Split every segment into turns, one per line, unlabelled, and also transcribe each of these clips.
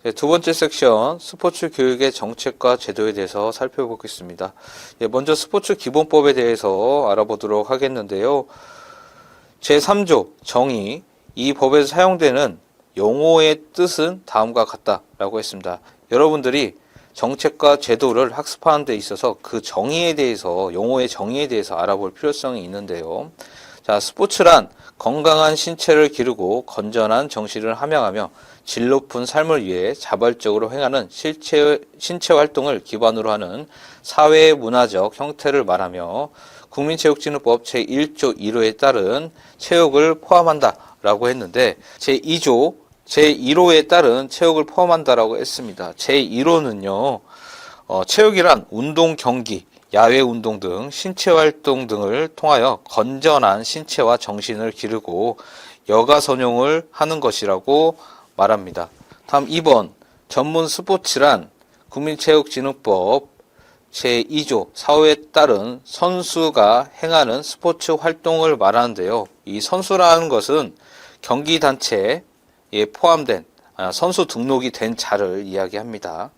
네, 두 번째 섹션 스포츠 교육의 정책과 제도에 대해서 살펴보겠습니다. 먼저 스포츠 기본법에 대해서 알아보도록 하겠는데요. 제3조 정의, 이 법에서 사용되는 용어의 뜻은 다음과 같다라고 했습니다. 여러분들이 정책과 제도를 학습하는 데 있어서 그 정의에 대해서, 용어의 정의에 대해서 알아볼 필요성이 있는데요. 자, 스포츠란 건강한 신체를 기르고 건전한 정신을 함양하며 질 높은 삶을 위해 자발적으로 행하는 신체 활동을 기반으로 하는 사회 문화적 형태를 말하며 국민체육진흥법 제1조 1호에 따른 체육을 포함한다 라고 했는데 제2조 제1호에 따른 체육을 포함한다라고 했습니다. 제1호는요, 체육이란 운동 경기, 야외 운동 등 신체 활동 등을 통하여 건전한 신체와 정신을 기르고 여가 선용을 하는 것이라고 말합니다. 다음 2번 전문 스포츠란 국민체육진흥법 제2조 4호에 따른 선수가 행하는 스포츠 활동을 말하는데요. 이 선수라는 것은 경기단체에 포함된 선수 등록이 된 자를 이야기합니다.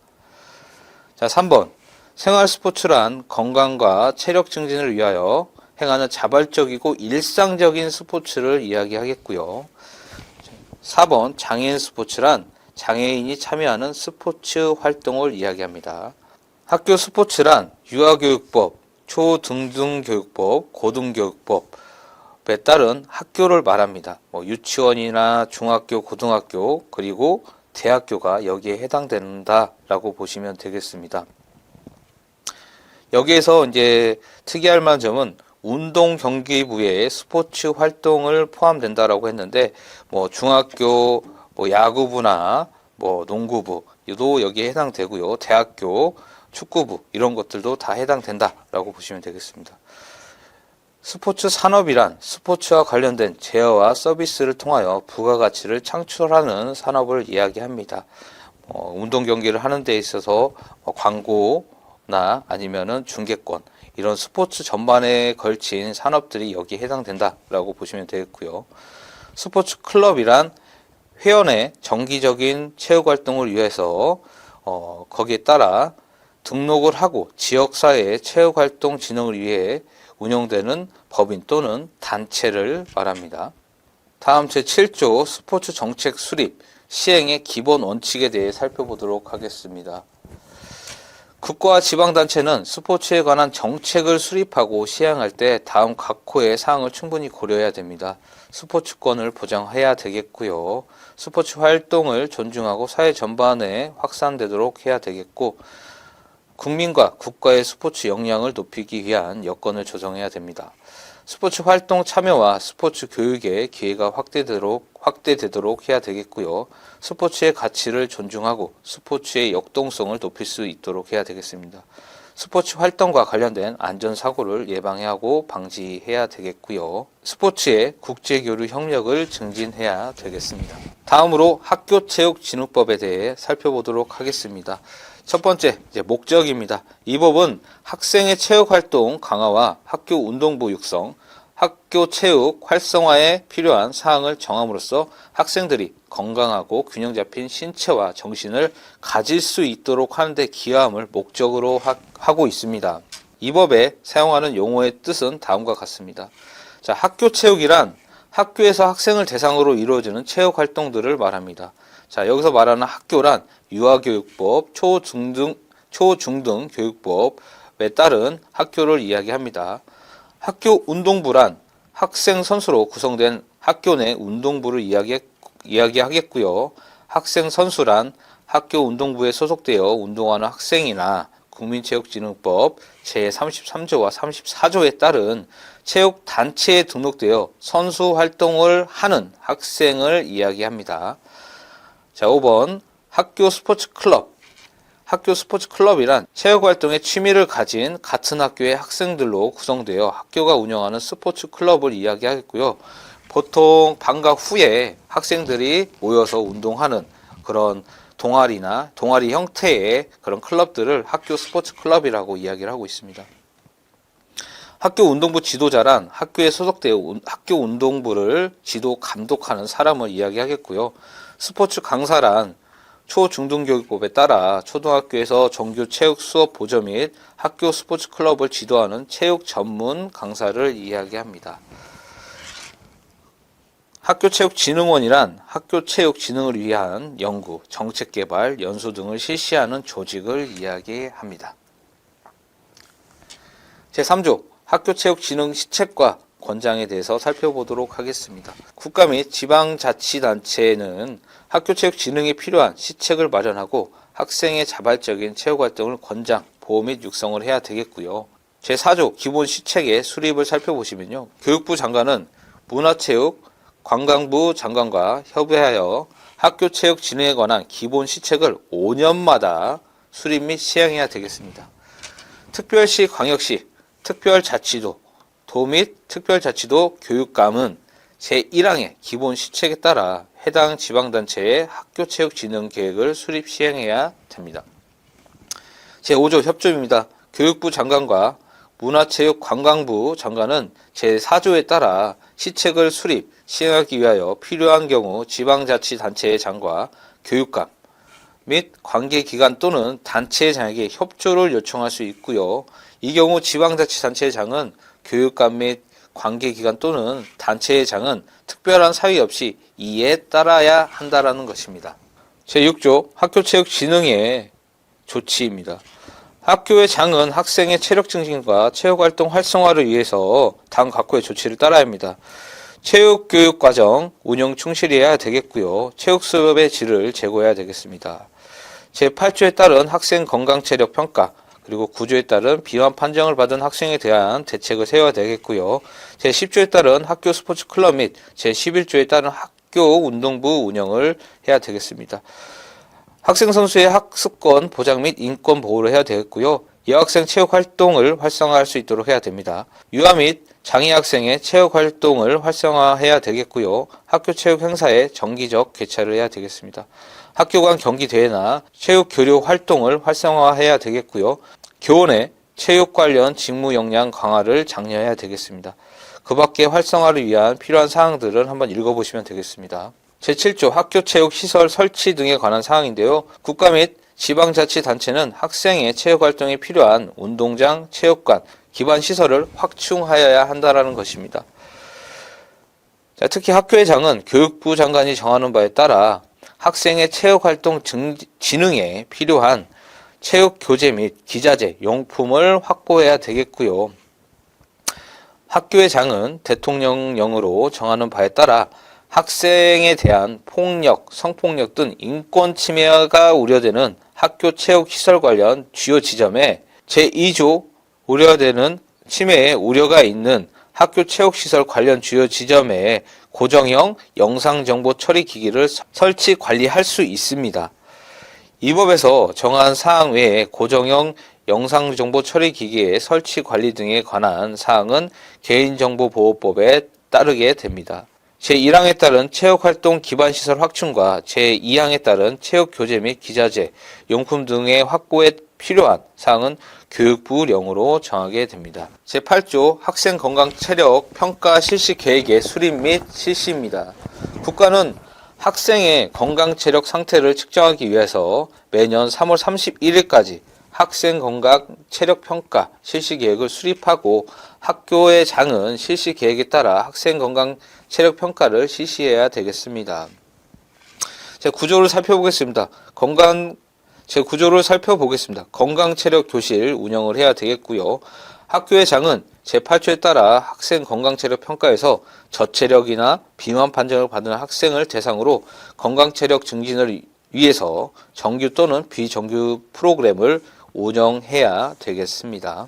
자, 3번 생활 스포츠란 건강과 체력 증진을 위하여 행하는 자발적이고 일상적인 스포츠를 이야기하겠고요. 4번 장애인 스포츠란 장애인이 참여하는 스포츠 활동을 이야기합니다. 학교 스포츠란 유아교육법, 초등등교육법, 고등교육법에 따른 학교를 말합니다. 유치원이나 중학교, 고등학교, 그리고 대학교가 여기에 해당된다라고 보시면 되겠습니다. 여기에서 이제 특이할 만한 점은 운동 경기부에 스포츠 활동을 포함된다라고 했는데 중학교 야구부나 농구부도 여기에 해당되고요. 대학교 축구부 이런 것들도 다 해당된다라고 보시면 되겠습니다. 스포츠 산업이란 스포츠와 관련된 제어와 서비스를 통하여 부가가치를 창출하는 산업을 이야기합니다. 운동 경기를 하는 데 있어서 광고나 아니면은 중계권 이런 스포츠 전반에 걸친 산업들이 여기에 해당된다라고 보시면 되겠고요. 스포츠 클럽이란 회원의 정기적인 체육 활동을 위해서 거기에 따라 등록을 하고 지역사회의 체육 활동 진흥을 위해 운영되는 법인 또는 단체를 말합니다. 다음 제7조 스포츠 정책 수립, 시행의 기본 원칙에 대해 살펴보도록 하겠습니다. 국가와 지방단체는 스포츠에 관한 정책을 수립하고 시행할 때 다음 각 호의 사항을 충분히 고려해야 됩니다. 스포츠권을 보장해야 되겠고요. 스포츠 활동을 존중하고 사회 전반에 확산되도록 해야 되겠고, 국민과 국가의 스포츠 역량을 높이기 위한 여건을 조성해야 됩니다. 스포츠 활동 참여와 스포츠 교육의 기회가 확대되도록 해야 되겠고요. 스포츠의 가치를 존중하고 스포츠의 역동성을 높일 수 있도록 해야 되겠습니다. 스포츠 활동과 관련된 안전사고를 예방해야 하고 방지해야 되겠고요. 스포츠의 국제교류 협력을 증진해야 되겠습니다. 다음으로 학교체육진흥법에 대해 살펴보도록 하겠습니다. 첫 번째, 목적입니다. 이 법은 학생의 체육활동 강화와 학교 운동부 육성, 학교 체육 활성화에 필요한 사항을 정함으로써 학생들이 건강하고 균형 잡힌 신체와 정신을 가질 수 있도록 하는 데 기여함을 목적으로 하고 있습니다. 이 법에 사용하는 용어의 뜻은 다음과 같습니다. 자, 학교 체육이란 학교에서 학생을 대상으로 이루어지는 체육 활동들을 말합니다. 자, 여기서 말하는 학교란 유아교육법, 초중등 교육법에 따른 학교를 이야기합니다. 학교 운동부란 학생 선수로 구성된 학교 내 운동부를 이야기하겠고요. 학생 선수란 학교 운동부에 소속되어 운동하는 학생이나 국민체육진흥법 제33조와 34조에 따른 체육단체에 등록되어 선수 활동을 하는 학생을 이야기합니다. 자, 5번 학교 스포츠 클럽. 학교 스포츠 클럽이란 체육활동에 취미를 가진 같은 학교의 학생들로 구성되어 학교가 운영하는 스포츠 클럽을 이야기하겠고요. 보통 방과 후에 학생들이 모여서 운동하는 그런 동아리 형태의 그런 클럽들을 학교 스포츠 클럽이라고 이야기를 하고 있습니다. 학교 운동부 지도자란 학교에 소속되어 학교 운동부를 지도 감독하는 사람을 이야기하겠고요. 스포츠 강사란 초중등교육법에 따라 초등학교에서 정규 체육 수업 보조 및 학교 스포츠 클럽을 지도하는 체육 전문 강사를 이야기합니다. 학교체육진흥원이란 학교체육진흥을 위한 연구, 정책개발, 연수 등을 실시하는 조직을 이야기합니다. 제3조 학교체육진흥 시책과 권장에 대해서 살펴보도록 하겠습니다. 국가 및 지방자치단체는 학교체육진흥에 필요한 시책을 마련하고 학생의 자발적인 체육활동을 권장, 보호 및 육성을 해야 되겠고요. 제4조 기본시책의 수립을 살펴보시면요. 교육부 장관은 문화체육, 관광부 장관과 협의하여 학교체육진흥에 관한 기본시책을 5년마다 수립 및 시행해야 되겠습니다. 특별시, 광역시, 특별자치도, 도 및 특별자치도 교육감은 제1항의 기본시책에 따라 해당 지방단체의 학교체육진흥계획을 수립 시행해야 됩니다. 제5조 협조입니다. 교육부 장관과 문화체육관광부 장관은 제4조에 따라 시책을 수립, 시행하기 위하여 필요한 경우 지방자치단체의 장과 교육감 및 관계기관 또는 단체의 장에게 협조를 요청할 수 있고요. 이 경우 지방자치단체의 장은 교육감 및 관계기관 또는 단체의 장은 특별한 사유 없이 이에 따라야 한다라는 것입니다. 제6조 학교체육진흥의 조치입니다. 학교의 장은 학생의 체력 증진과 체육활동 활성화를 위해서 다음 각호의 조치를 따라야 합니다. 체육교육과정 운영 충실해야 되겠고요. 체육수업의 질을 제고해야 되겠습니다. 제8조에 따른 학생 건강체력 평가 그리고 9조에 따른 비환 판정을 받은 학생에 대한 대책을 세워야 되겠고요. 제10조에 따른 학교 스포츠 클럽 및 제11조에 따른 학교 운동부 운영을 해야 되겠습니다. 학생 선수의 학습권 보장 및 인권 보호를 해야 되겠고요. 여학생 체육 활동을 활성화할 수 있도록 해야 됩니다. 유아 및 장애 학생의 체육 활동을 활성화해야 되겠고요. 학교 체육 행사에 정기적 개최를 해야 되겠습니다. 학교 간 경기 대회나 체육 교류 활동을 활성화해야 되겠고요. 교원의 체육 관련 직무 역량 강화를 장려해야 되겠습니다. 그 밖에 활성화를 위한 필요한 사항들은 한번 읽어보시면 되겠습니다. 제7조 학교체육시설 설치 등에 관한 사항인데요. 국가 및 지방자치단체는 학생의 체육활동에 필요한 운동장, 체육관, 기반시설을 확충하여야 한다는 것입니다. 특히 학교의 장은 교육부 장관이 정하는 바에 따라 학생의 체육활동 진흥에 필요한 체육교재 및 기자재, 용품을 확보해야 되겠고요. 학교의 장은 대통령령으로 정하는 바에 따라 학생에 대한 폭력, 성폭력 등 인권 침해가 우려되는 학교 체육시설 관련 주요 지점에 제2조 우려되는 침해의 우려가 있는 학교 체육시설 관련 주요 지점에 고정형 영상정보 처리 기기를 설치 관리할 수 있습니다. 이 법에서 정한 사항 외에 고정형 영상정보 처리 기기의 설치 관리 등에 관한 사항은 개인정보보호법에 따르게 됩니다. 제1항에 따른 체육활동 기반시설 확충과 제2항에 따른 체육교재 및 기자재, 용품 등의 확보에 필요한 사항은 교육부령으로 정하게 됩니다. 제8조 학생 건강 체력 평가 실시 계획의 수립 및 실시입니다. 국가는 학생의 건강 체력 상태를 측정하기 위해서 매년 3월 31일까지 학생 건강 체력 평가 실시 계획을 수립하고 학교의 장은 실시 계획에 따라 학생 건강 체력 평가를 실시해야 되겠습니다. 제9조를 살펴보겠습니다. 건강 체력 교실 운영을 해야 되겠고요. 학교의 장은 제8조에 따라 학생 건강 체력 평가에서 저체력이나 비만 판정을 받은 학생을 대상으로 건강 체력 증진을 위해서 정규 또는 비정규 프로그램을 운영해야 되겠습니다.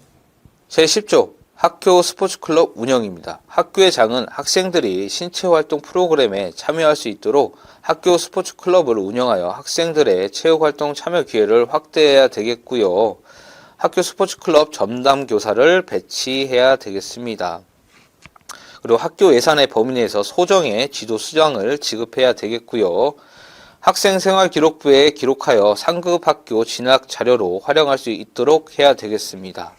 제10조 학교 스포츠클럽 운영입니다. 학교의 장은 학생들이 신체활동 프로그램에 참여할 수 있도록 학교 스포츠클럽을 운영하여 학생들의 체육활동 참여 기회를 확대해야 되겠고요. 학교 스포츠클럽 전담교사를 배치해야 되겠습니다. 그리고 학교 예산의 범위 내에서 소정의 지도 수장을 지급해야 되겠고요. 학생 생활 기록부에 기록하여 상급 학교 진학 자료로 활용할 수 있도록 해야 되겠습니다.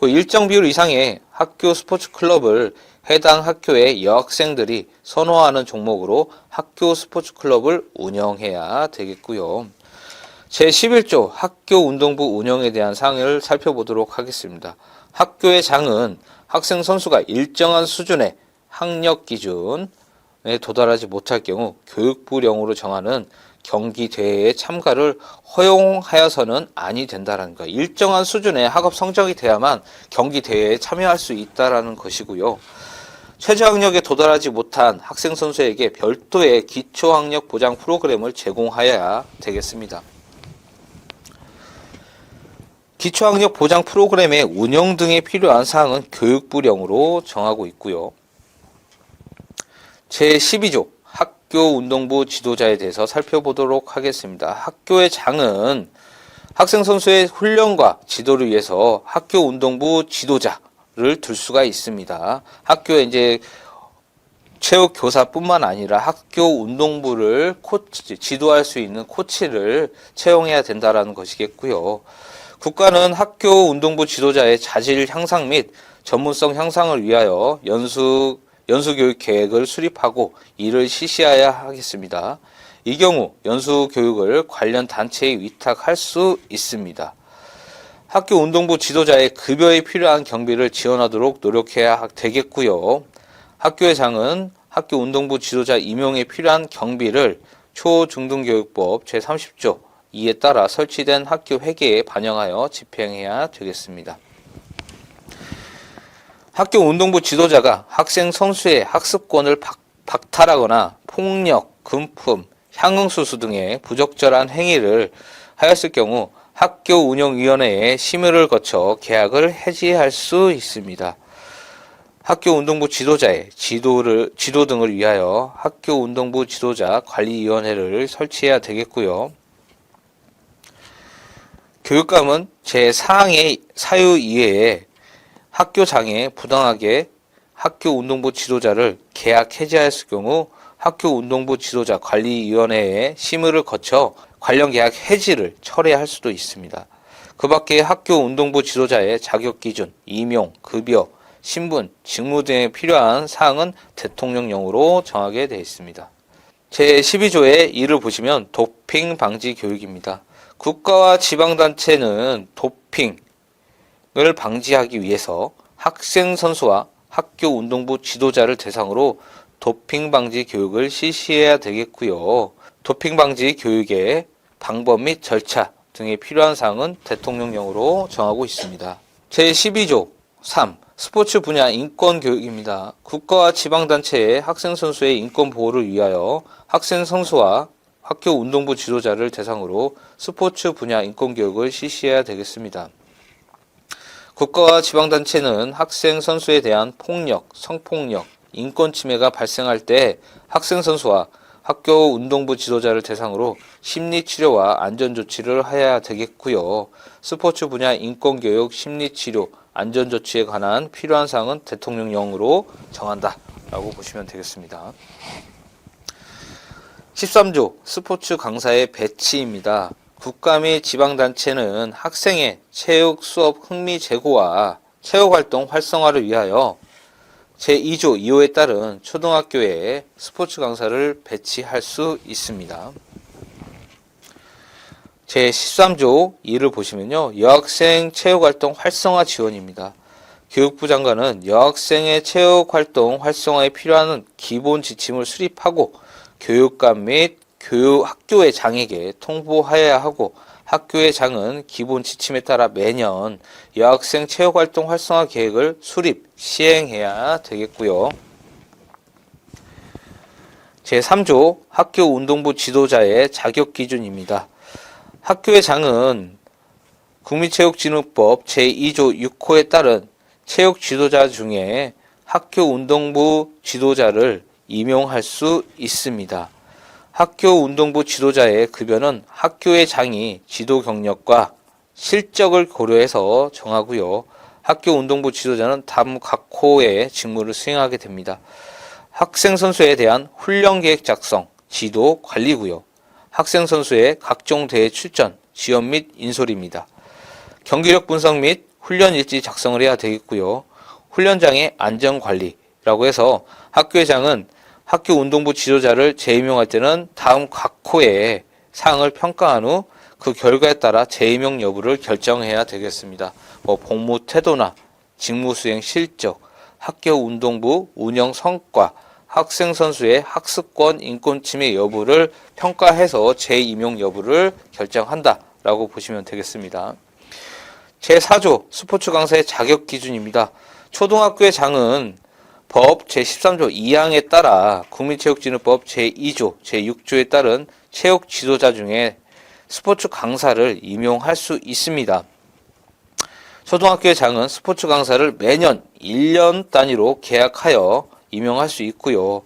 일정 비율 이상의 학교 스포츠 클럽을 해당 학교의 여학생들이 선호하는 종목으로 학교 스포츠 클럽을 운영해야 되겠고요. 제11조 학교 운동부 운영에 대한 사항을 살펴보도록 하겠습니다. 학교의 장은 학생 선수가 일정한 수준의 학력 기준에 도달하지 못할 경우 교육부령으로 정하는 경기 대회에 참가를 허용하여서는 아니 된다라는 거. 일정한 수준의 학업 성적이 돼야만 경기 대회에 참여할 수 있다라는 것이고요. 최저학력에 도달하지 못한 학생 선수에게 별도의 기초학력 보장 프로그램을 제공하여야 되겠습니다. 기초학력 보장 프로그램의 운영 등에 필요한 사항은 교육부령으로 정하고 있고요. 제12조 학교 운동부 지도자에 대해서 살펴보도록 하겠습니다. 학교의 장은 학생 선수의 훈련과 지도를 위해서 학교 운동부 지도자를 둘 수가 있습니다. 학교에 이제 체육 교사뿐만 아니라 학교 운동부를 지도할 수 있는 코치를 채용해야 된다라는 것이겠고요. 국가는 학교 운동부 지도자의 자질 향상 및 전문성 향상을 위하여 연수교육 계획을 수립하고 이를 실시해야 하겠습니다. 이 경우 연수교육을 관련 단체에 위탁할 수 있습니다. 학교 운동부 지도자의 급여에 필요한 경비를 지원하도록 노력해야 되겠고요. 학교의 장은 학교 운동부 지도자 임용에 필요한 경비를 초중등교육법 제30조 2에 따라 설치된 학교 회계에 반영하여 집행해야 되겠습니다. 학교 운동부 지도자가 학생 선수의 학습권을 박탈하거나 폭력, 금품, 향응수수 등의 부적절한 행위를 하였을 경우 학교 운영위원회의 심의를 거쳐 계약을 해지할 수 있습니다. 학교 운동부 지도자의 지도 등을 위하여 학교 운동부 지도자 관리위원회를 설치해야 되겠고요. 교육감은 제4항의 사유 이외에 학교장에 부당하게 학교 운동부 지도자를 계약 해지하였을 경우 학교 운동부 지도자 관리위원회의 심의를 거쳐 관련 계약 해지를 철회할 수도 있습니다. 그 밖에 학교 운동부 지도자의 자격기준, 임용, 급여, 신분, 직무 등에 필요한 사항은 대통령령으로 정하게 되어 있습니다. 제12조의 1을 보시면 도핑 방지 교육입니다. 국가와 지방단체는 도핑을 방지하기 위해서 학생 선수와 학교 운동부 지도자를 대상으로 도핑 방지 교육을 실시해야 되겠고요. 도핑 방지 교육의 방법 및 절차 등에 필요한 사항은 대통령령으로 정하고 있습니다. 제12조 3. 스포츠 분야 인권 교육입니다. 국가와 지방단체의 학생 선수의 인권 보호를 위하여 학생 선수와 학교 운동부 지도자를 대상으로 스포츠 분야 인권교육을 실시해야 되겠습니다. 국가와 지방단체는 학생 선수에 대한 폭력, 성폭력, 인권침해가 발생할 때 학생 선수와 학교 운동부 지도자를 대상으로 심리치료와 안전조치를 해야 되겠고요. 스포츠 분야 인권교육, 심리치료, 안전조치에 관한 필요한 사항은 대통령령으로 정한다 라고 보시면 되겠습니다. 13조 스포츠 강사의 배치입니다. 국가 및 지방단체는 학생의 체육 수업 흥미 제고와 체육활동 활성화를 위하여 제2조 2호에 따른 초등학교에 스포츠 강사를 배치할 수 있습니다. 제13조 2를 보시면요. 여학생 체육활동 활성화 지원입니다. 교육부 장관은 여학생의 체육활동 활성화에 필요한 기본 지침을 수립하고 교육감 및 학교의 장에게 통보하여야 하고 학교의 장은 기본 지침에 따라 매년 여학생 체육활동 활성화 계획을 수립, 시행해야 되겠고요. 제3조 학교 운동부 지도자의 자격 기준입니다. 학교의 장은 국민체육진흥법 제2조 6호에 따른 체육 지도자 중에 학교 운동부 지도자를 임용할 수 있습니다. 학교 운동부 지도자의 급여는 학교의 장이 지도 경력과 실적을 고려해서 정하고요. 학교 운동부 지도자는 다음 각 호의 직무를 수행하게 됩니다. 학생 선수에 대한 훈련 계획 작성, 지도, 관리고요. 학생 선수의 각종 대회 출전, 지원 및 인솔입니다. 경기력 분석 및 훈련 일지 작성을 해야 되겠고요. 훈련장의 안전관리라고 해서 학교의 장은 학교 운동부 지도자를 재임용할 때는 다음 각 호의 사항을 평가한 후 그 결과에 따라 재임용 여부를 결정해야 되겠습니다. 복무 태도나 직무 수행 실적, 학교 운동부 운영 성과, 학생 선수의 학습권 인권 침해 여부를 평가해서 재임용 여부를 결정한다라고 보시면 되겠습니다. 제4조 스포츠 강사의 자격 기준입니다. 초등학교의 장은 법 제13조 2항에 따라 국민체육진흥법 제2조, 제6조에 따른 체육 지도자 중에 스포츠 강사를 임용할 수 있습니다. 초등학교의 장은 스포츠 강사를 매년 1년 단위로 계약하여 임용할 수 있고요.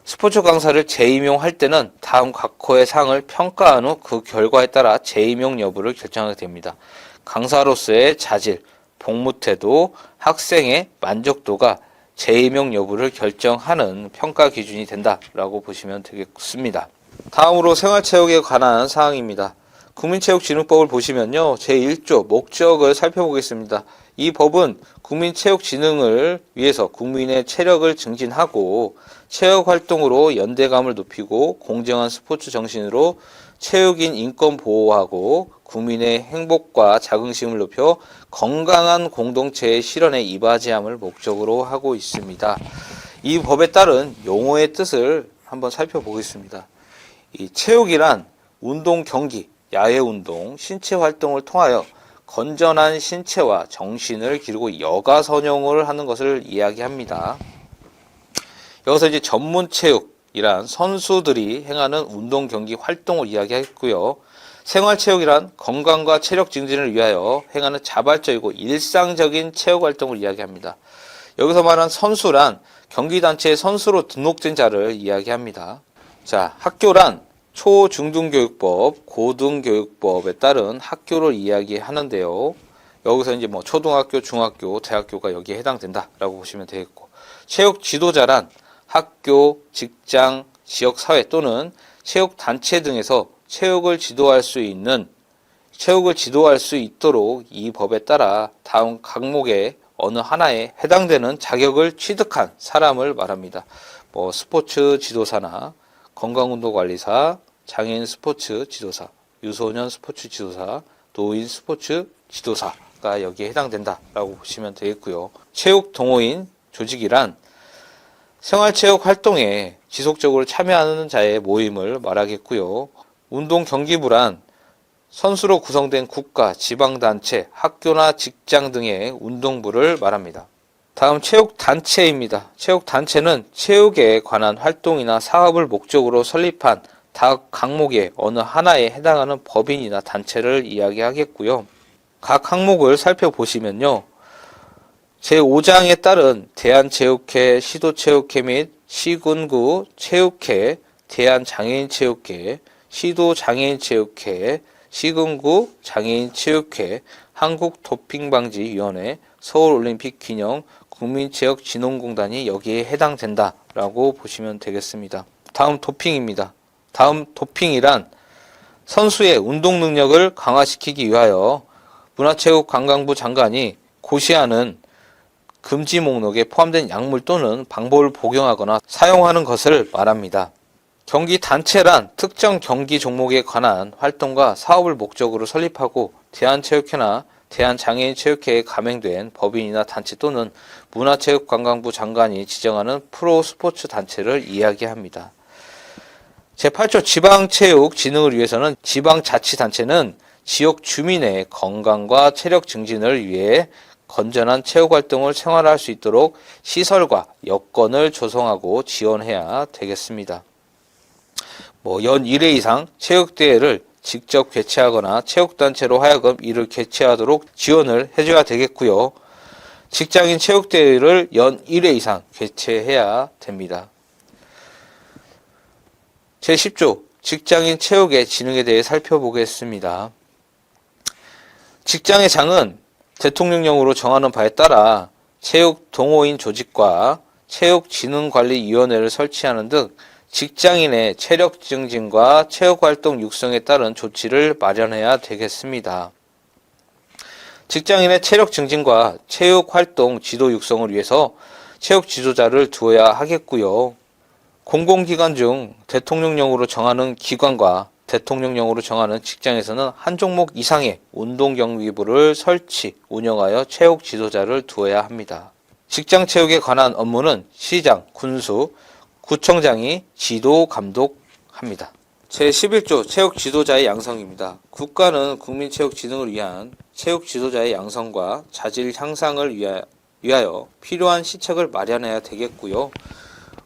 스포츠 강사를 재임용할 때는 다음 각호의 사항을 평가한 후 그 결과에 따라 재임용 여부를 결정하게 됩니다. 강사로서의 자질, 복무 태도, 학생의 만족도가 재임용 여부를 결정하는 평가 기준이 된다라고 보시면 되겠습니다. 다음으로 생활체육에 관한 사항입니다. 국민체육진흥법을 보시면요. 제1조 목적을 살펴보겠습니다. 이 법은 국민체육진흥을 위해서 국민의 체력을 증진하고 체육활동으로 연대감을 높이고 공정한 스포츠 정신으로 체육인 인권 보호하고 국민의 행복과 자긍심을 높여 건강한 공동체의 실현에 이바지함을 목적으로 하고 있습니다. 이 법에 따른 용어의 뜻을 한번 살펴보겠습니다. 이 체육이란 운동 경기, 야외 운동, 신체 활동을 통하여 건전한 신체와 정신을 기르고 여가 선용을 하는 것을 이야기합니다. 여기서 이제 전문 체육이란 선수들이 행하는 운동 경기 활동을 이야기했고요. 생활체육이란 건강과 체력 증진을 위하여 행하는 자발적이고 일상적인 체육 활동을 이야기합니다. 여기서 말한 선수란 경기단체의 선수로 등록된 자를 이야기합니다. 자, 학교란 초중등교육법, 고등교육법에 따른 학교를 이야기하는데요. 여기서 이제 초등학교, 중학교, 대학교가 여기에 해당된다라고 보시면 되겠고, 체육 지도자란 학교, 직장, 지역사회 또는 체육단체 등에서 체육을 지도할 수 있도록 이 법에 따라 다음 각목의 어느 하나에 해당되는 자격을 취득한 사람을 말합니다. 스포츠 지도사나 건강운동관리사, 장애인 스포츠 지도사, 유소년 스포츠 지도사, 노인 스포츠 지도사가 여기에 해당된다라고 보시면 되겠고요. 체육 동호인 조직이란 생활체육 활동에 지속적으로 참여하는 자의 모임을 말하겠고요. 운동경기부란 선수로 구성된 국가, 지방단체, 학교나 직장 등의 운동부를 말합니다. 다음 체육단체입니다. 체육단체는 체육에 관한 활동이나 사업을 목적으로 설립한 각 항목의 어느 하나에 해당하는 법인이나 단체를 이야기하겠고요. 각 항목을 살펴보시면요. 제5장에 따른 대한체육회, 시도체육회 및 시군구 체육회, 대한장애인체육회, 시도장애인체육회, 시군구 장애인체육회, 한국도핑방지위원회, 서울올림픽 기념 국민체육진흥공단이 여기에 해당된다라고 보시면 되겠습니다. 다음 도핑입니다. 다음 도핑이란 선수의 운동 능력을 강화시키기 위하여 문화체육관광부 장관이 고시하는 금지 목록에 포함된 약물 또는 방법을 복용하거나 사용하는 것을 말합니다. 경기 단체란 특정 경기 종목에 관한 활동과 사업을 목적으로 설립하고 대한체육회나 대한장애인체육회에 가맹된 법인이나 단체 또는 문화체육관광부 장관이 지정하는 프로스포츠 단체를 이야기합니다. 제8조 지방체육 진흥을 위해서는 지방자치단체는 지역 주민의 건강과 체력 증진을 위해 건전한 체육활동을 생활할 수 있도록 시설과 여건을 조성하고 지원해야 되겠습니다. 연 1회 이상 체육대회를 직접 개최하거나 체육단체로 하여금 이를 개최하도록 지원을 해줘야 되겠고요. 직장인 체육대회를 연 1회 이상 개최해야 됩니다. 제10조 직장인 체육의 진흥에 대해 살펴보겠습니다. 직장의 장은 대통령령으로 정하는 바에 따라 체육 동호인 조직과 체육진흥관리위원회를 설치하는 등 직장인의 체력 증진과 체육활동 육성에 따른 조치를 마련해야 되겠습니다. 직장인의 체력 증진과 체육활동 지도 육성을 위해서 체육 지도자를 두어야 하겠고요. 공공기관 중 대통령령으로 정하는 기관과 대통령령으로 정하는 직장에서는 한 종목 이상의 운동경기부를 설치, 운영하여 체육 지도자를 두어야 합니다. 직장 체육에 관한 업무는 시장, 군수, 구청장이 지도, 감독합니다. 제11조 체육 지도자의 양성입니다. 국가는 국민 체육 진흥을 위한 체육 지도자의 양성과 자질 향상을 위하여 필요한 시책을 마련해야 되겠고요.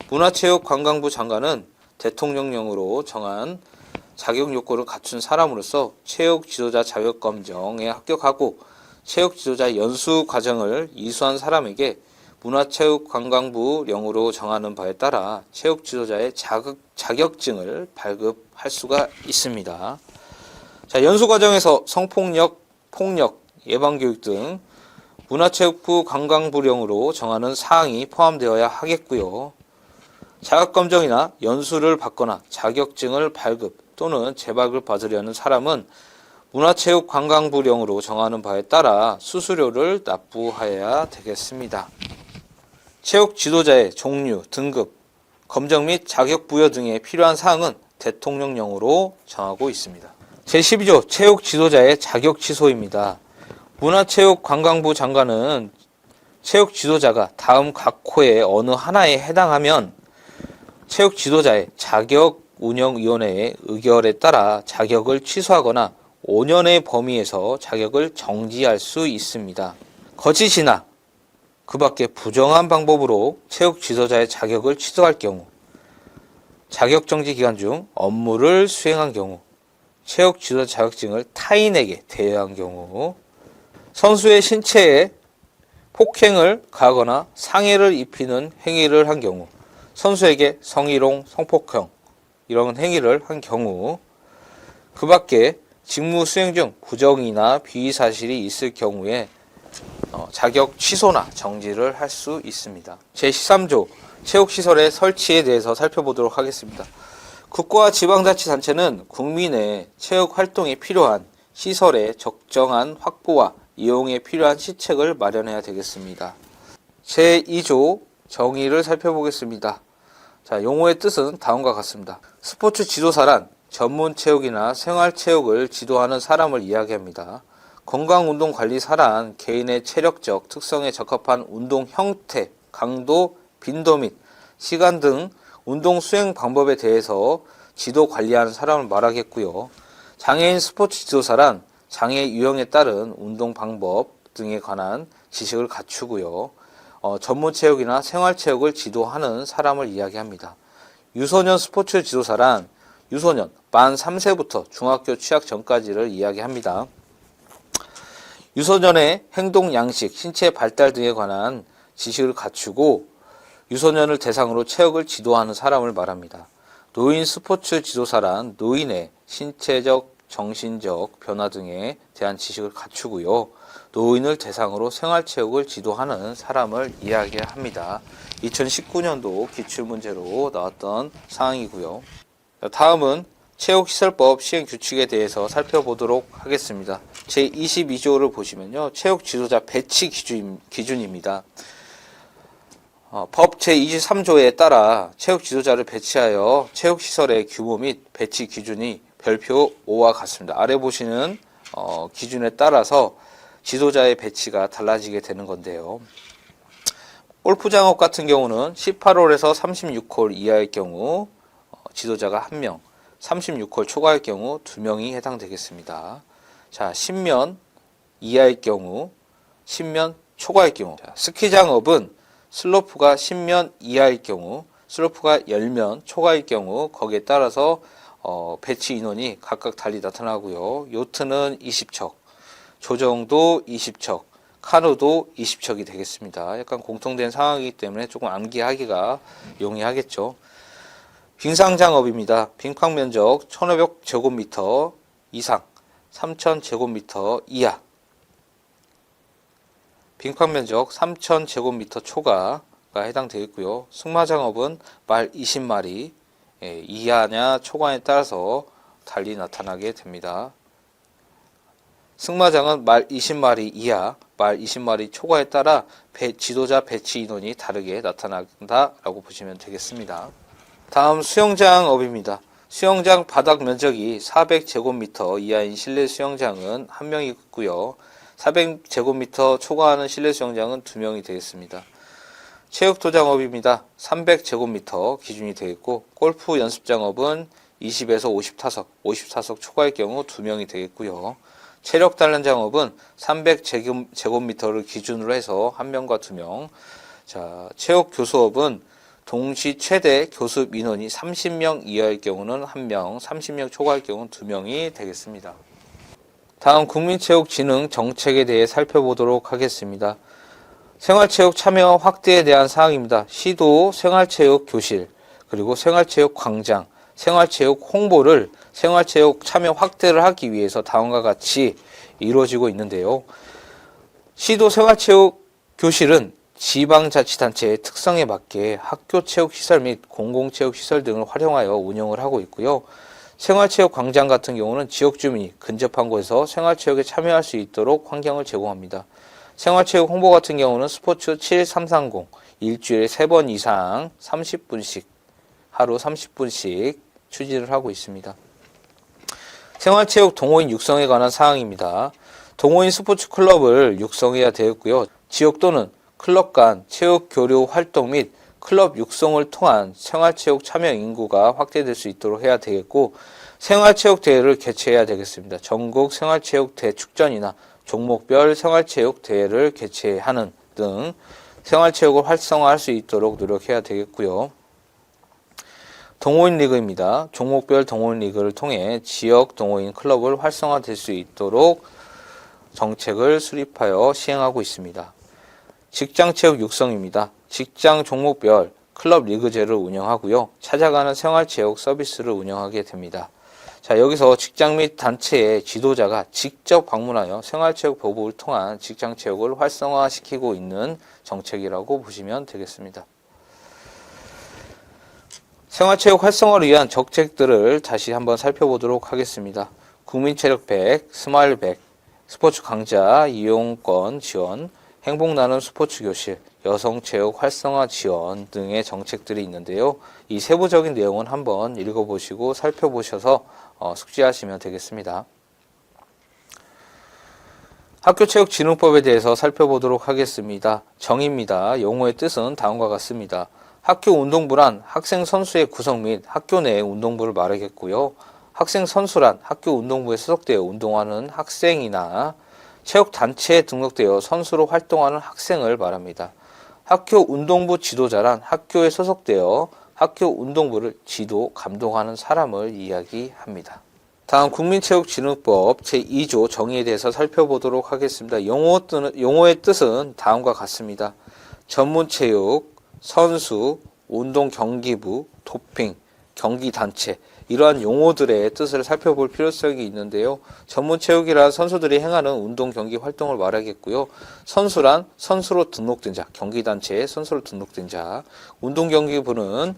문화체육관광부 장관은 대통령령으로 정한 자격 요건을 갖춘 사람으로서 체육 지도자 자격 검정에 합격하고 체육 지도자 연수 과정을 이수한 사람에게 문화체육관광부령으로 정하는 바에 따라 체육 지도자의 자격증을 발급할 수가 있습니다. 자, 연수 과정에서 성폭력, 폭력, 예방교육 등 문화체육부 관광부령으로 정하는 사항이 포함되어야 하겠고요. 자격검정이나 연수를 받거나 자격증을 발급 또는 재발급 받으려는 사람은 문화체육관광부령으로 정하는 바에 따라 수수료를 납부해야 되겠습니다. 체육 지도자의 종류, 등급, 검정 및 자격 부여 등에 필요한 사항은 대통령령으로 정하고 있습니다. 제12조 체육 지도자의 자격 취소입니다. 문화체육관광부 장관은 체육 지도자가 다음 각 호의 어느 하나에 해당하면 체육 지도자의 자격운영위원회의 의결에 따라 자격을 취소하거나 5년의 범위에서 자격을 정지할 수 있습니다. 거짓이나 그 밖에 부정한 방법으로 체육 지도자의 자격을 취소할 경우, 자격정지 기간 중 업무를 수행한 경우, 체육 지도자 자격증을 타인에게 대여한 경우, 선수의 신체에 폭행을 가하거나 상해를 입히는 행위를 한 경우, 선수에게 성희롱, 성폭행 이런 행위를 한 경우, 그 밖에 직무 수행 중 부정이나 비위 사실이 있을 경우에 자격 취소나 정지를 할 수 있습니다. 제13조 체육시설의 설치에 대해서 살펴보도록 하겠습니다. 국가와 지방자치단체는 국민의 체육활동에 필요한 시설의 적정한 확보와 이용에 필요한 시책을 마련해야 되겠습니다. 제2조 정의를 살펴보겠습니다. 자, 용어의 뜻은 다음과 같습니다. 스포츠 지도사란 전문 체육이나 생활체육을 지도하는 사람을 이야기합니다. 건강운동관리사란 개인의 체력적 특성에 적합한 운동 형태, 강도, 빈도 및 시간 등 운동 수행 방법에 대해서 지도 관리하는 사람을 말하겠고요. 장애인 스포츠 지도사란 장애 유형에 따른 운동 방법 등에 관한 지식을 갖추고요. 전문 체육이나 생활 체육을 지도하는 사람을 이야기합니다. 유소년 스포츠 지도사란 유소년 만 3세부터 중학교 취학 전까지를 이야기합니다. 유소년의 행동 양식, 신체 발달 등에 관한 지식을 갖추고 유소년을 대상으로 체육을 지도하는 사람을 말합니다. 노인 스포츠 지도사란 노인의 신체적, 정신적 변화 등에 대한 지식을 갖추고요. 노인을 대상으로 생활체육을 지도하는 사람을 이야기합니다. 2019년도 기출문제로 나왔던 사항이고요. 다음은 체육시설법 시행규칙에 대해서 살펴보도록 하겠습니다. 제22조를 보시면요. 체육지도자 배치 기준입니다. 법 제23조에 따라 체육지도자를 배치하여 체육시설의 규모 및 배치 기준이 별표 5와 같습니다. 아래 보시는 기준에 따라서 지도자의 배치가 달라지게 되는 건데요. 골프장업 같은 경우는 18홀에서 36홀 이하의 경우 지도자가 1명, 36홀 초과할 경우 2명이 해당되겠습니다. 자, 10면 이하의 경우, 10면 초과할 경우. 자, 스키장업은 슬로프가 10면 이하일 경우, 슬로프가 10면 초과일 경우 거기에 따라서 배치 인원이 각각 달리 나타나고요. 요트는 20척, 조정도 20척, 카누도 20척이 되겠습니다. 약간 공통된 상황이기 때문에 조금 암기하기가 용이하겠죠. 빙상장업입니다. 빙판 면적 1500제곱미터 이상, 3000제곱미터 이하. 빙판 면적 3000제곱미터 초과가 해당되겠고요. 승마장업은 말 20마리 이하냐 초과에 따라서 달리 나타나게 됩니다. 승마장은 말 20마리 이하, 말 20마리 초과에 따라 지도자 배치 인원이 다르게 나타난다라고 보시면 되겠습니다. 다음 수영장업입니다. 수영장 바닥 면적이 400제곱미터 이하인 실내 수영장은 1명이 있고요. 400제곱미터 초과하는 실내 수영장은 2명이 되겠습니다. 체육도장업입니다. 300제곱미터 기준이 되어 있고, 골프 연습장업은 20에서 50타석 초과일 경우 2명이 되겠고요. 체력 단련장업은 300제곱미터를 기준으로 해서 1명과 2명. 자, 체육 교수업은 동시 최대 교습 인원이 30명 이하일 경우는 1명, 30명 초과일 경우는 2명이 되겠습니다. 다음 국민체육진흥 정책에 대해 살펴보도록 하겠습니다. 생활체육 참여 확대에 대한 사항입니다. 시도 생활체육 교실, 그리고 생활체육 광장, 생활체육 홍보를 생활체육 참여 확대를 하기 위해서 다음과 같이 이루어지고 있는데요. 시도 생활체육 교실은 지방자치단체의 특성에 맞게 학교체육시설 및 공공체육시설 등을 활용하여 운영을 하고 있고요. 생활체육 광장 같은 경우는 지역 주민이 근접한 곳에서 생활체육에 참여할 수 있도록 환경을 제공합니다. 생활체육 홍보 같은 경우는 스포츠 7330 일주일에 3번 이상 30분씩 하루 30분씩 추진을 하고 있습니다. 생활체육 동호인 육성에 관한 사항입니다. 동호인 스포츠 클럽을 육성해야 되었고요. 지역 또는 클럽 간 체육 교류 활동 및 클럽 육성을 통한 생활체육 참여 인구가 확대될 수 있도록 해야 되겠고, 생활체육 대회를 개최해야 되겠습니다. 전국 생활체육 대축전이나 종목별 생활체육 대회를 개최하는 등 생활체육을 활성화할 수 있도록 노력해야 되겠고요. 동호인 리그입니다. 종목별 동호인 리그를 통해 지역 동호인 클럽을 활성화될 수 있도록 정책을 수립하여 시행하고 있습니다. 직장체육 육성입니다. 직장 종목별 클럽 리그제를 운영하고요. 찾아가는 생활체육 서비스를 운영하게 됩니다. 자, 여기서 직장 및 단체의 지도자가 직접 방문하여 생활체육 보급을 통한 직장체육을 활성화시키고 있는 정책이라고 보시면 되겠습니다. 생활체육 활성화를 위한 정책들을 다시 한번 살펴보도록 하겠습니다. 국민체력 100, 스마일 100, 스포츠 강좌 이용권 지원, 행복 나눔 스포츠 교실, 여성체육 활성화 지원 등의 정책들이 있는데요. 이 세부적인 내용은 한번 읽어보시고 살펴보셔서 숙지하시면 되겠습니다. 학교체육진흥법에 대해서 살펴보도록 하겠습니다. 정의입니다. 용어의 뜻은 다음과 같습니다. 학교 운동부란 학생 선수의 구성 및 학교 내의 운동부를 말하겠고요. 학생 선수란 학교 운동부에 소속되어 운동하는 학생이나 체육단체에 등록되어 선수로 활동하는 학생을 말합니다. 학교 운동부 지도자란 학교에 소속되어 학교 운동부를 지도, 감독하는 사람을 이야기합니다. 다음 국민체육진흥법 제2조 정의에 대해서 살펴보도록 하겠습니다. 용어의 뜻은 다음과 같습니다. 전문체육, 선수, 운동경기부, 도핑, 경기단체, 이러한 용어들의 뜻을 살펴볼 필요성이 있는데요. 전문체육이란 선수들이 행하는 운동 경기 활동을 말하겠고요. 선수란 선수로 등록된 자, 경기단체에 선수로 등록된 자, 운동경기부는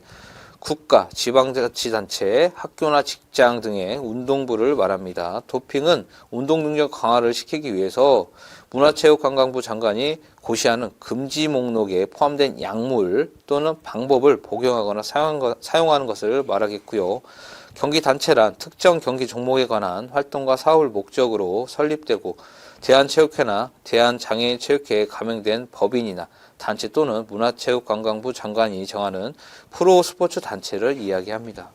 국가, 지방자치단체, 학교나 직장 등의 운동부를 말합니다. 도핑은 운동 능력 강화를 시키기 위해서 문화체육관광부 장관이 고시하는 금지 목록에 포함된 약물 또는 방법을 복용하거나 사용하는 것을 말하겠고요. 경기단체란 특정 경기 종목에 관한 활동과 사업을 목적으로 설립되고 대한체육회나 대한장애인체육회에 가명된 법인이나 단체 또는 문화체육관광부 장관이 정하는 프로스포츠 단체를 이야기합니다.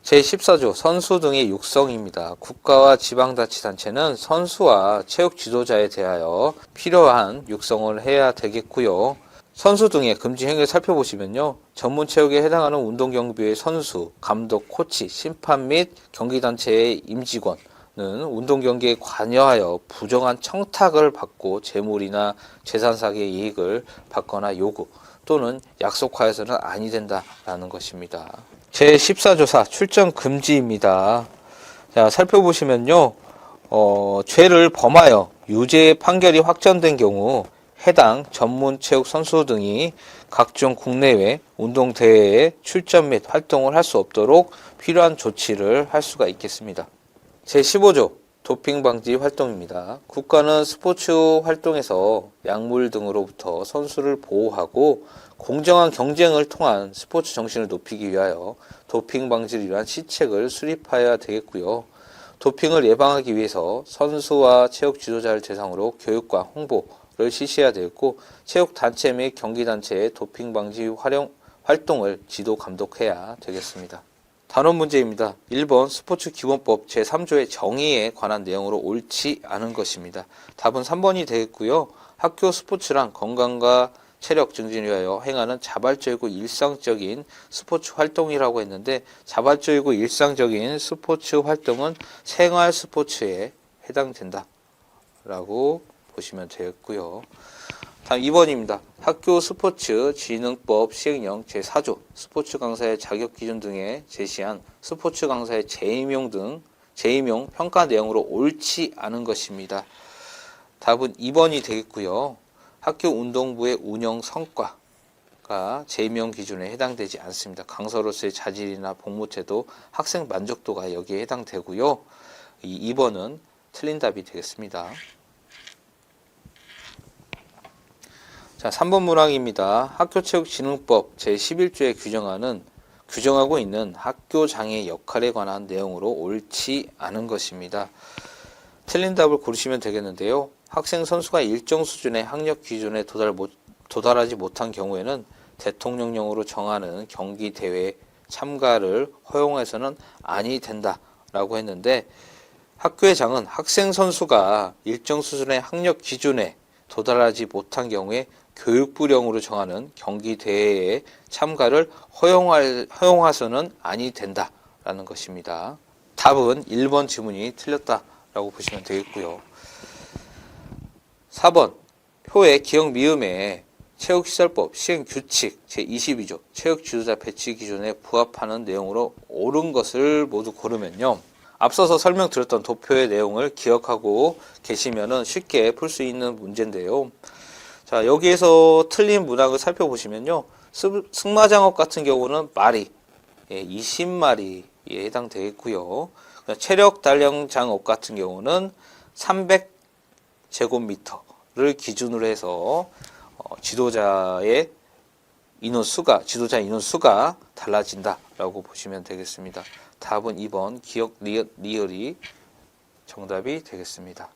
제14조 선수 등의 육성입니다. 국가와 지방자치단체는 선수와 체육 지도자에 대하여 필요한 육성을 해야 되겠고요. 선수 등의 금지 행위를 살펴보시면요. 전문체육에 해당하는 운동경기부의 선수, 감독, 코치, 심판 및 경기단체의 임직원은 운동경기에 관여하여 부정한 청탁을 받고 재물이나 재산상의 이익을 받거나 요구 또는 약속하여서는 아니 된다라는 것입니다. 제14조사 출전 금지입니다. 자, 살펴보시면요. 죄를 범하여 유죄 판결이 확정된 경우 해당 전문체육 선수 등이 각종 국내외 운동대회에 출전 및 활동을 할 수 없도록 필요한 조치를 할 수가 있겠습니다. 제15조 도핑 방지 활동입니다. 국가는 스포츠 활동에서 약물 등으로부터 선수를 보호하고 공정한 경쟁을 통한 스포츠 정신을 높이기 위하여 도핑 방지를 위한 시책을 수립해야 되겠고요. 도핑을 예방하기 위해서 선수와 체육 지도자를 대상으로 교육과 홍보를 실시해야 되겠고, 체육 단체 및 경기 단체의 도핑 방지 활동을 지도 감독해야 되겠습니다. 단원 문제입니다. 1번 스포츠 기본법 제3조의 정의에 관한 내용으로 옳지 않은 것입니다. 답은 3번이 되겠고요. 학교 스포츠란 건강과 체력 증진을 위하여 행하는 자발적이고 일상적인 스포츠 활동이라고 했는데, 자발적이고 일상적인 스포츠 활동은 생활 스포츠에 해당된다 라고 보시면 되겠고요. 다음 2번입니다. 학교 스포츠 진흥법 시행령 제4조 스포츠 강사의 자격 기준 등에 제시한 스포츠 강사의 재임용 평가 내용으로 옳지 않은 것입니다. 답은 2번이 되겠고요. 학교 운동부의 운영 성과가 재임용 기준에 해당되지 않습니다. 강사로서의 자질이나 복무 태도, 학생 만족도가 여기에 해당되고요. 이 2번은 틀린 답이 되겠습니다. 자, 3번 문항입니다. 학교체육진흥법 제11조에 규정하고 있는 학교장의 역할에 관한 내용으로 옳지 않은 것입니다. 틀린 답을 고르시면 되겠는데요. 학생 선수가 일정 수준의 학력 기준에 도달하지 못한 경우에는 대통령령으로 정하는 경기 대회 참가를 허용해서는 아니 된다라고 했는데, 학교의 장은 학생 선수가 일정 수준의 학력 기준에 도달하지 못한 경우에 교육부령으로 정하는 경기 대회에 참가를 허용해서는 아니 된다라는 것입니다. 답은 1번 지문이 틀렸다라고 보시면 되겠고요. 4번 표의 기억 미음에 체육시설법 시행규칙 제22조 체육지도자 배치 기준에 부합하는 내용으로 옳은 것을 모두 고르면요. 앞서서 설명드렸던 도표의 내용을 기억하고 계시면은 쉽게 풀 수 있는 문제인데요. 자, 여기에서 틀린 문항을 살펴보시면요. 승마장업 같은 경우는 마리, 20마리에 해당되겠고요. 체력 단련 장업 같은 경우는 300제곱미터를 기준으로 해서 지도자 인원수가 달라진다라고 보시면 되겠습니다. 답은 2번 기억 리얼이 정답이 되겠습니다.